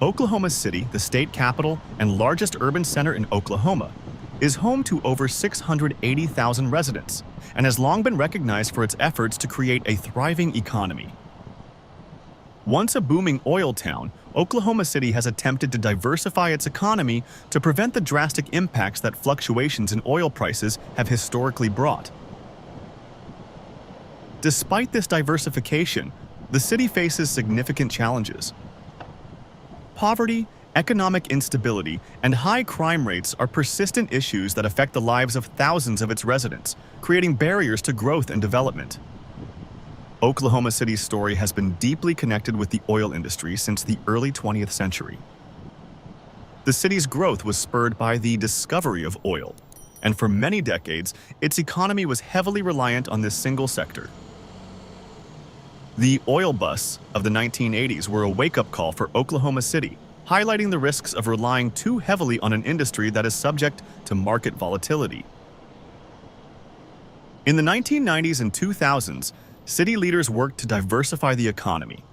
Oklahoma City, the state capital and largest urban center in Oklahoma, is home to over 680,000 residents and has long been recognized for its efforts to create a thriving economy. Once a booming oil town, Oklahoma City has attempted to diversify its economy to prevent the drastic impacts that fluctuations in oil prices have historically brought. Despite this diversification, the city faces significant challenges. Poverty, economic instability, and high crime rates are persistent issues that affect the lives of thousands of its residents, creating barriers to growth and development. Oklahoma City's story has been deeply connected with the oil industry since the early 20th century. The city's growth was spurred by the discovery of oil, and for many decades, its economy was heavily reliant on this single sector. The oil busts of the 1980s were a wake-up call for Oklahoma City, highlighting the risks of relying too heavily on an industry that is subject to market volatility. In the 1990s and 2000s, city leaders worked to diversify the economy.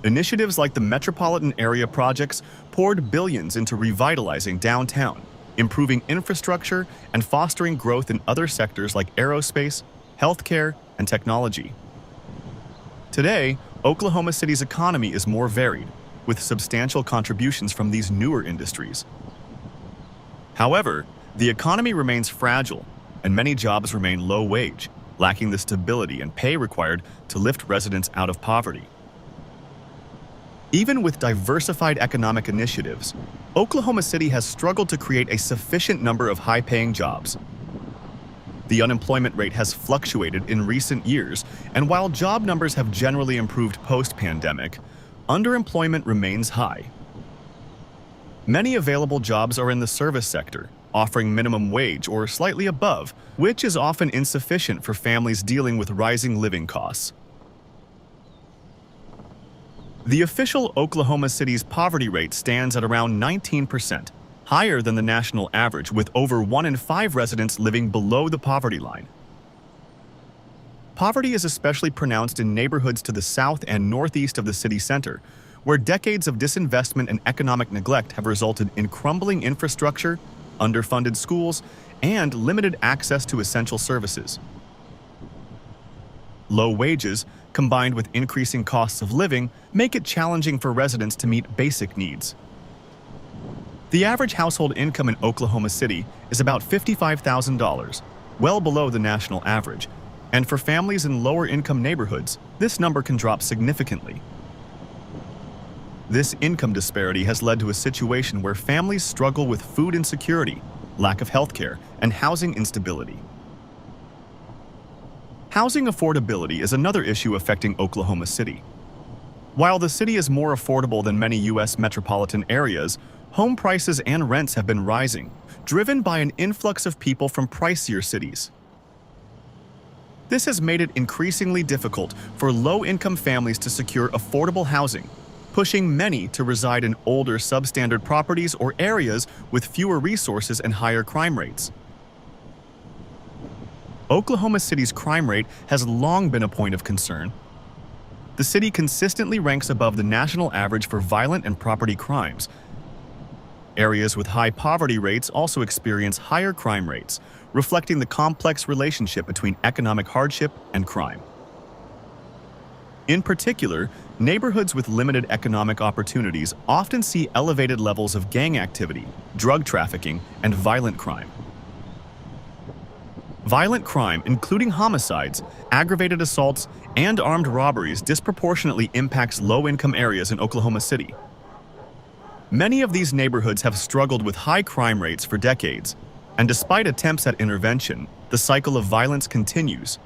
Initiatives like the Metropolitan Area Projects poured billions into revitalizing downtown, improving infrastructure, and fostering growth in other sectors like aerospace, healthcare, and technology. Today, Oklahoma City's economy is more varied, with substantial contributions from these newer industries. However, the economy remains fragile, and many jobs remain low-wage, lacking the stability and pay required to lift residents out of poverty. Even with diversified economic initiatives, Oklahoma City has struggled to create a sufficient number of high-paying jobs. The unemployment rate has fluctuated in recent years, and while job numbers have generally improved post-pandemic, underemployment remains high. Many available jobs are in the service sector, offering minimum wage or slightly above, which is often insufficient for families dealing with rising living costs. The official Oklahoma City's poverty rate stands at around 19%, higher than the national average, with over 1 in 5 residents living below the poverty line. Poverty is especially pronounced in neighborhoods to the south and northeast of the city center, where decades of disinvestment and economic neglect have resulted in crumbling infrastructure, underfunded schools, and limited access to essential services. Low wages, combined with increasing costs of living, make it challenging for residents to meet basic needs. The average household income in Oklahoma City is about $55,000, well below the national average, and for families in lower-income neighborhoods, this number can drop significantly. This income disparity has led to a situation where families struggle with food insecurity, lack of healthcare, and housing instability. Housing affordability is another issue affecting Oklahoma City. While the city is more affordable than many U.S. metropolitan areas, home prices and rents have been rising, driven by an influx of people from pricier cities. This has made it increasingly difficult for low-income families to secure affordable housing, pushing many to reside in older substandard properties or areas with fewer resources and higher crime rates. Oklahoma City's crime rate has long been a point of concern. The city consistently ranks above the national average for violent and property crimes. Areas with high poverty rates also experience higher crime rates, reflecting the complex relationship between economic hardship and crime. In particular, neighborhoods with limited economic opportunities often see elevated levels of gang activity, drug trafficking, and violent crime. Violent crime, including homicides, aggravated assaults, and armed robberies, disproportionately impacts low-income areas in Oklahoma City. Many of these neighborhoods have struggled with high crime rates for decades, and despite attempts at intervention, the cycle of violence continues.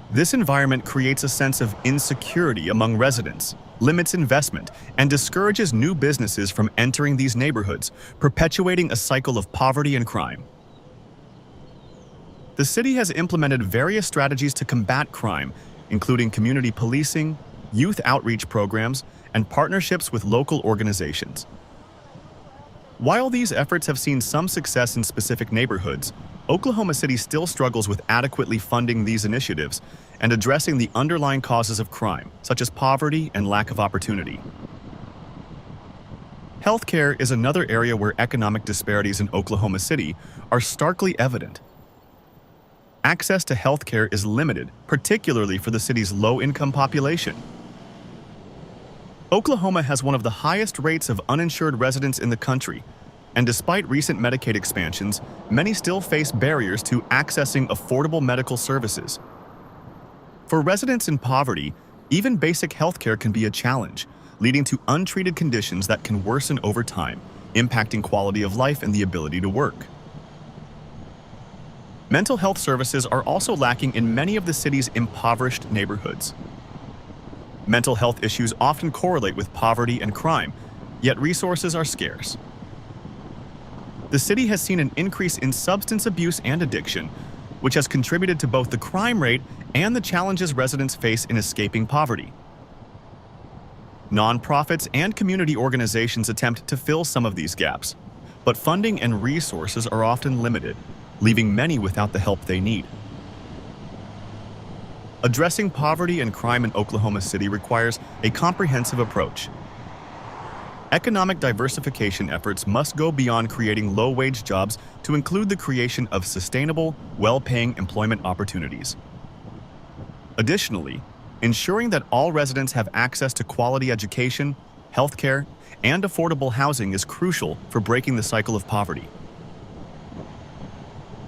This environment creates a sense of insecurity among residents, limits investment, and discourages new businesses from entering these neighborhoods, perpetuating a cycle of poverty and crime. The city has implemented various strategies to combat crime, including community policing, youth outreach programs, and partnerships with local organizations. While these efforts have seen some success in specific neighborhoods, Oklahoma City still struggles with adequately funding these initiatives and addressing the underlying causes of crime, such as poverty and lack of opportunity. Healthcare is another area where economic disparities in Oklahoma City are starkly evident. Access to healthcare is limited, particularly for the city's low-income population. Oklahoma has one of the highest rates of uninsured residents in the country, and despite recent Medicaid expansions, many still face barriers to accessing affordable medical services. For residents in poverty, even basic healthcare can be a challenge, leading to untreated conditions that can worsen over time, impacting quality of life and the ability to work. Mental health services are also lacking in many of the city's impoverished neighborhoods. Mental health issues often correlate with poverty and crime, yet resources are scarce. The city has seen an increase in substance abuse and addiction, which has contributed to both the crime rate and the challenges residents face in escaping poverty. Nonprofits and community organizations attempt to fill some of these gaps, but funding and resources are often limited, leaving many without the help they need. Addressing poverty and crime in Oklahoma City requires a comprehensive approach. Economic diversification efforts must go beyond creating low-wage jobs to include the creation of sustainable, well-paying employment opportunities. Additionally, ensuring that all residents have access to quality education, healthcare, and affordable housing is crucial for breaking the cycle of poverty.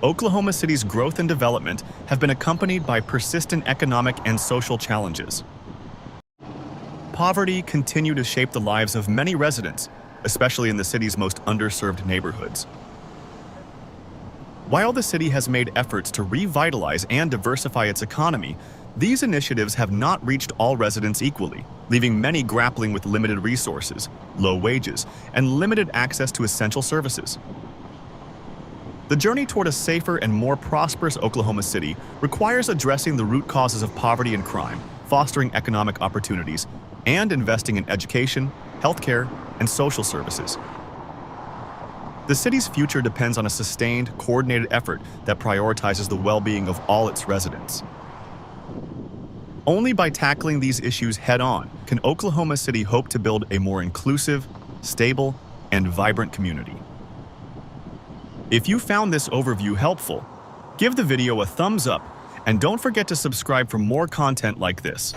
Oklahoma City's growth and development have been accompanied by persistent economic and social challenges. Poverty continues to shape the lives of many residents, especially in the city's most underserved neighborhoods. While the city has made efforts to revitalize and diversify its economy, these initiatives have not reached all residents equally, leaving many grappling with limited resources, low wages, and limited access to essential services. The journey toward a safer and more prosperous Oklahoma City requires addressing the root causes of poverty and crime, fostering economic opportunities, and investing in education, healthcare, and social services. The city's future depends on a sustained, coordinated effort that prioritizes the well-being of all its residents. Only by tackling these issues head-on can Oklahoma City hope to build a more inclusive, stable, and vibrant community. If you found this overview helpful, give the video a thumbs up and don't forget to subscribe for more content like this.